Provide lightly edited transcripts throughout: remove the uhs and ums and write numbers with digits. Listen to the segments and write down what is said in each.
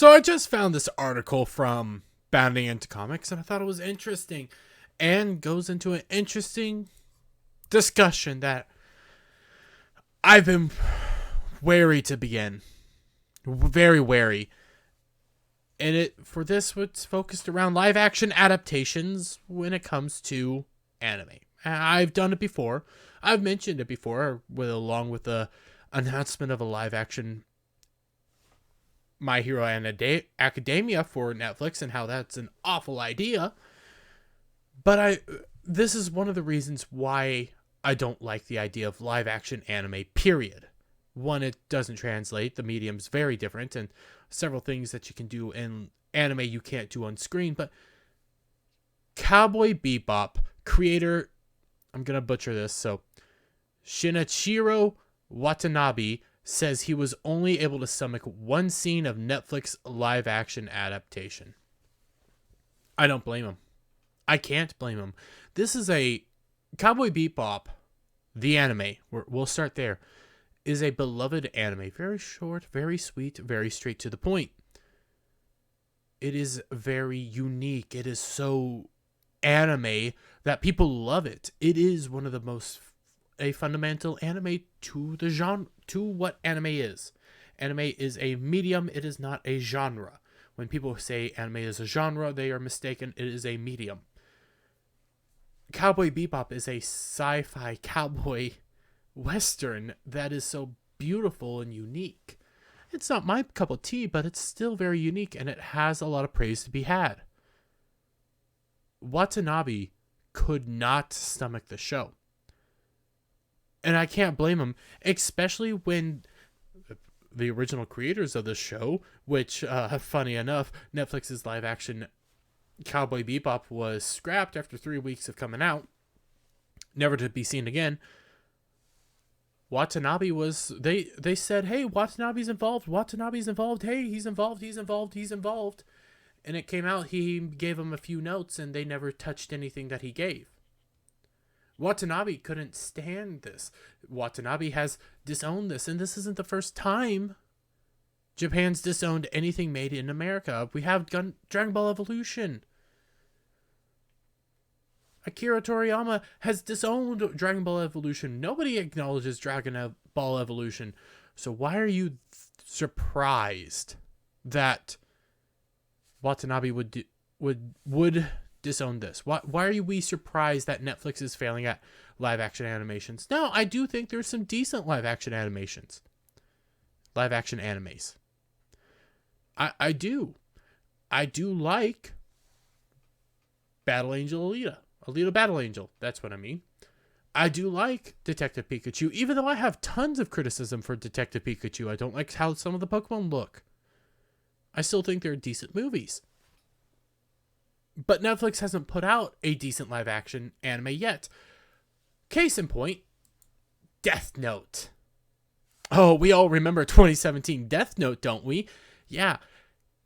So I just found this article from Bounding into Comics, and I thought it was interesting, and goes into an interesting discussion that I've been wary to begin, very wary. And it's focused around live action adaptations when it comes to anime. I've done it before. I've mentioned it before, along with the announcement of a live action My Hero Academia for Netflix, and how that's an awful idea. But this is one of the reasons why I don't like the idea of live action anime, period. One, it doesn't translate. The medium's very different, and several things that you can do in anime you can't do on screen. But Cowboy BeBop creator, I'm going to butcher this, so Shinichiro Watanabe says he was only able to stomach one scene of Netflix live action adaptation. I don't blame him. I can't blame him. This is a Cowboy BeBop, the anime. We'll start there. Is a beloved anime. Very short, very sweet, very straight to the point. It is very unique. It is so anime that people love it. It is one of the most a fundamental anime to the genre, to what anime is. Anime is a medium. It is not a genre. When people say anime is a genre, they are mistaken. It is a medium. Cowboy BeBop is a sci-fi cowboy western that is so beautiful and unique. It's not my cup of tea, but it's still very unique, and it has a lot of praise to be had. Watanabe could not stomach the show. And I can't blame him, especially when the original creators of the show, which, funny enough, Netflix's live action Cowboy BeBop was scrapped after 3 weeks of coming out, never to be seen again. Watanabe was, they said, hey, Watanabe's involved, hey, he's involved. And it came out, he gave them a few notes, and they never touched anything that he gave. Watanabe couldn't stand this. Watanabe has disowned this, and this isn't the first time Japan's disowned anything made in America. We have Dragon Ball Evolution. Akira Toriyama has disowned Dragon Ball Evolution. Nobody acknowledges Dragon Ball Evolution. So why are you surprised that Watanabe would disown this? Why are we surprised that Netflix is failing at live action animations? No, I do think there's some decent live action animations. Live action animes. I do. I do like Battle Angel Alita. Alita Battle Angel. That's what I mean. I do like Detective Pikachu, even though I have tons of criticism for Detective Pikachu. I don't like how some of the Pokemon look. I still think they're decent movies. But Netflix hasn't put out a decent live action anime yet. Case in point, Death Note. Oh, we all remember 2017 Death Note, don't we? Yeah,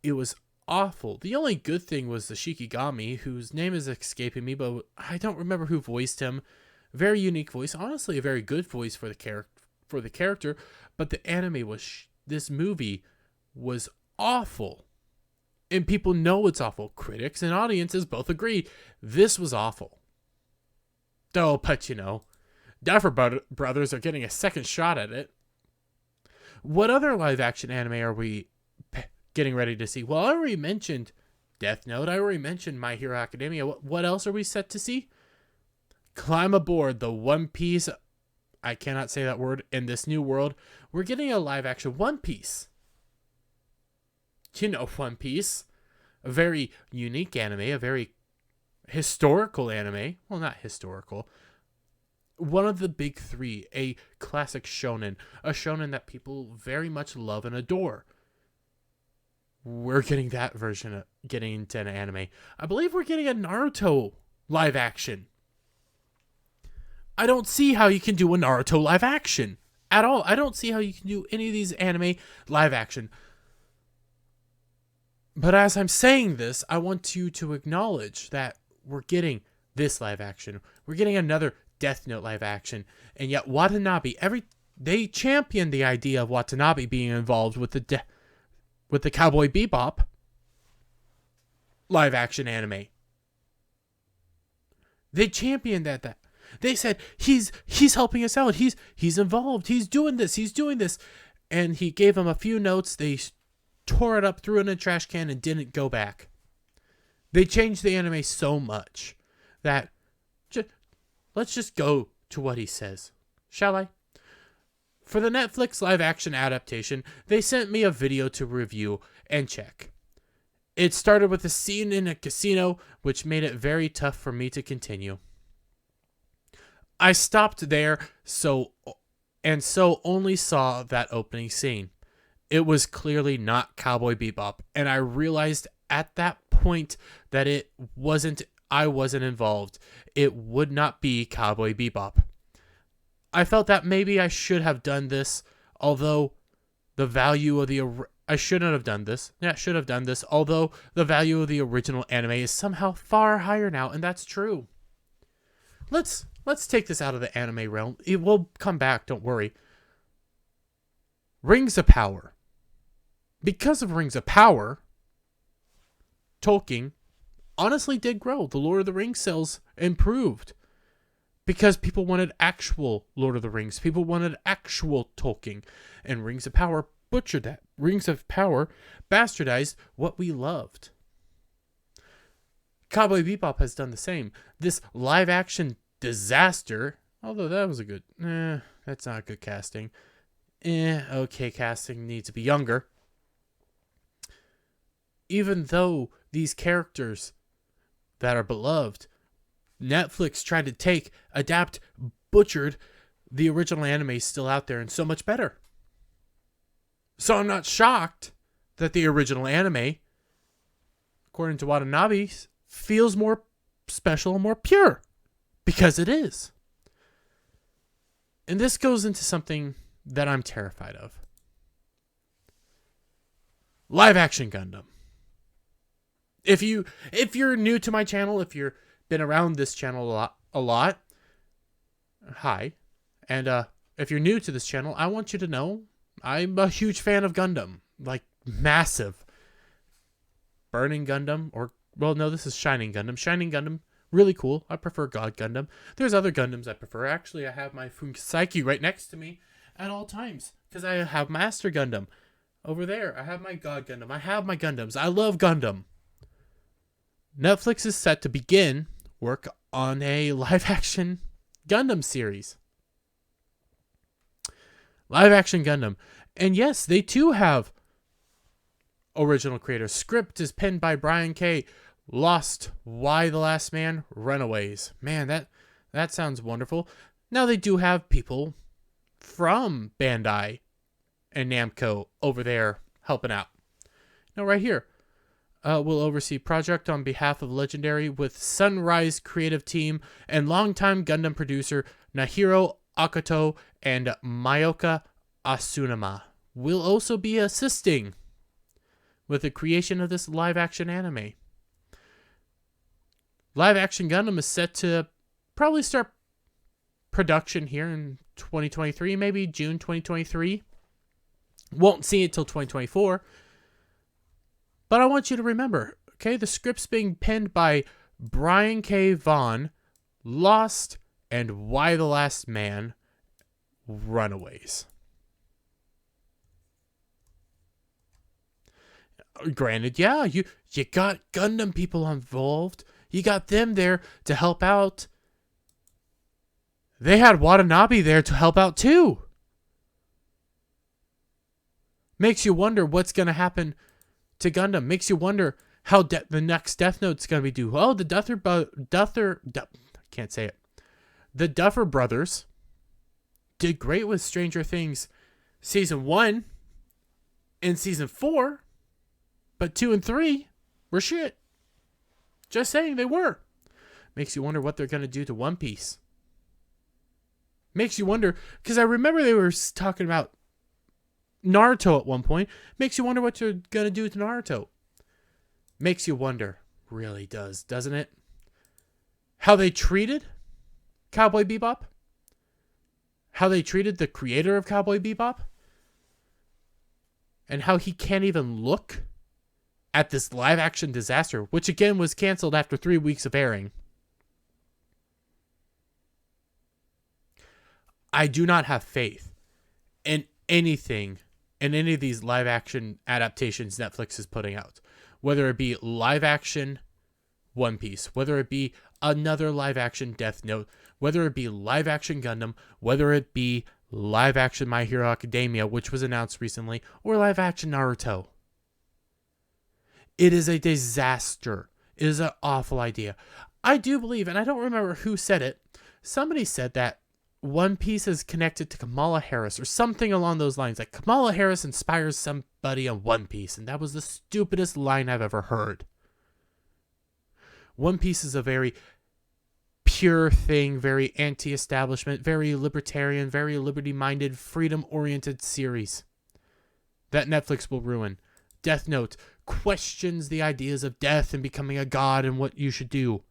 it was awful. The only good thing was the Shikigami, whose name is escaping me, but I don't remember who voiced him. Very unique voice. Honestly, a very good voice for the character. But the anime this movie was awful. And people know it's awful. Critics and audiences both agree this was awful. Oh, but Duffer Brothers are getting a second shot at it. What other live action anime are we getting ready to see? Well, I already mentioned Death Note. I already mentioned My Hero Academia. What else are we set to see? Climb aboard the One Piece. I cannot say that word in this new world. We're getting a live action One Piece. One Piece. A very unique anime. A very historical anime. Well, not historical. One of the big three. A classic shonen. A shonen that people very much love and adore. We're getting that version, getting into an anime. I believe we're getting a Naruto live action. I don't see how you can do a Naruto live action at all. I don't see how you can do any of these anime live action. But as I'm saying this, I want you to acknowledge that we're getting this live action. We're getting another Death Note live action. And yet Watanabe, they championed the idea of Watanabe being involved with with the Cowboy BeBop live action anime. They championed that. They said he's helping us out. He's involved. He's doing this. And he gave them a few notes. They tore it up, threw it in a trash can, and didn't go back. They changed the anime so much that let's just go to what he says. Shall I? For the Netflix live action adaptation, they sent me a video to review and check. It started with a scene in a casino, which made it very tough for me to continue. I stopped there so only saw that opening scene. It was clearly not Cowboy BeBop, and I realized at that point that I wasn't involved. It would not be Cowboy BeBop. I felt that maybe I should have done this, although the value of I shouldn't have done this. Yeah, I should have done this, although the value of the original anime is somehow far higher now, and that's true. Let's take this out of the anime realm. It will come back, don't worry. Rings of Power. Because of Rings of Power, Tolkien honestly did grow. The Lord of the Rings sales improved. Because people wanted actual Lord of the Rings. People wanted actual Tolkien. And Rings of Power butchered that. Rings of Power bastardized what we loved. Cowboy BeBop has done the same. This live action disaster, although that was that's not good casting. Okay casting, needs to be younger. Even though these characters that are beloved, Netflix tried to adapt, butchered, the original anime is still out there and so much better. So I'm not shocked that the original anime, according to Watanabe, feels more special and more pure. Because it is. And this goes into something that I'm terrified of. Live action Gundam. If you're new to my channel, if you've been around this channel a lot, hi. And if you're new to this channel, I want you to know I'm a huge fan of Gundam. Like, massive. Burning Gundam, this is Shining Gundam. Shining Gundam, really cool. I prefer God Gundam. There's other Gundams I prefer. Actually, I have my Funsaiki right next to me at all times. Because I have Master Gundam. Over there, I have my God Gundam. I have my Gundams. I love Gundam. Netflix is set to begin work on a live-action Gundam series. Live-action Gundam. And yes, they too have original creators. Script is penned by Brian K. Lost, Why the Last Man, Runaways. Man, that sounds wonderful. Now they do have people from Bandai and Namco over there helping out. Now right here, will oversee project on behalf of Legendary with Sunrise creative team and longtime Gundam producer Nahiro Akato and Mayoka Asunama will also be assisting with the creation of this live-action anime. Live-action Gundam is set to probably start production here in 2023, maybe June 2023. Won't see it till 2024. But I want you to remember, okay, the script's being penned by Brian K. Vaughan, Lost, and Why the Last Man, Runaways. Granted, yeah, you got Gundam people involved. You got them there to help out. They had Watanabe there to help out too. Makes you wonder what's going to happen to Gundam. Makes you wonder how the next Death Note's going to be due. Oh, the can't say it. The Duffer Brothers did great with Stranger Things Season 1 and Season 4, but 2 and 3 were shit. Just saying, they were. Makes you wonder what they're going to do to One Piece. Makes you wonder, because I remember they were talking about Naruto at one point. Makes you wonder what you're going to do to Naruto. Makes you wonder. Really does, doesn't it? How they treated Cowboy BeBop? How they treated the creator of Cowboy BeBop? and how he can't even look at this live action disaster, which again was canceled after 3 weeks of airing. I do not have faith in anything, in any of these live action adaptations Netflix is putting out. Whether it be live action One Piece, whether it be another live action Death Note, whether it be live action Gundam, whether it be live action My Hero Academia, which was announced recently, or live action Naruto. It is a disaster. It is an awful idea. I do believe, and I don't remember who said it, somebody said that One Piece is connected to Kamala Harris or something along those lines. Like Kamala Harris inspires somebody on One Piece, and that was the stupidest line I've ever heard. One Piece is a very pure thing, very anti-establishment, very libertarian, very liberty-minded, freedom-oriented series that Netflix will ruin. Death Note questions the ideas of death and becoming a god and what you should do.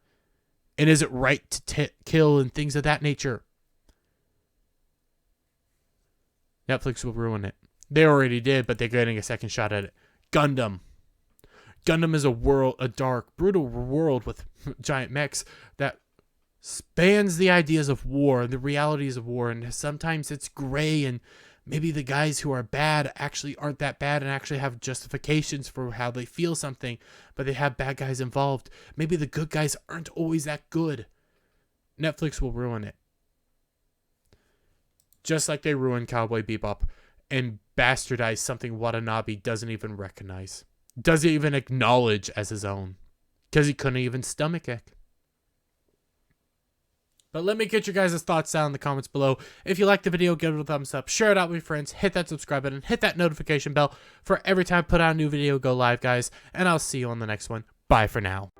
And is it right to kill and things of that nature? Netflix will ruin it. They already did, but they're getting a second shot at it. Gundam. Gundam is a dark, brutal world with giant mechs that spans the ideas of war and the realities of war, and sometimes it's gray, and maybe the guys who are bad actually aren't that bad and actually have justifications for how they feel something, but they have bad guys involved. Maybe the good guys aren't always that good. Netflix will ruin it. Just like they ruined Cowboy BeBop and bastardized something Watanabe doesn't even recognize. Doesn't even acknowledge as his own. Because he couldn't even stomach it. But let me get your guys' thoughts down in the comments below. If you liked the video, give it a thumbs up. Share it out with your friends. Hit that subscribe button. Hit that notification bell for every time I put out a new video go live, guys. And I'll see you on the next one. Bye for now.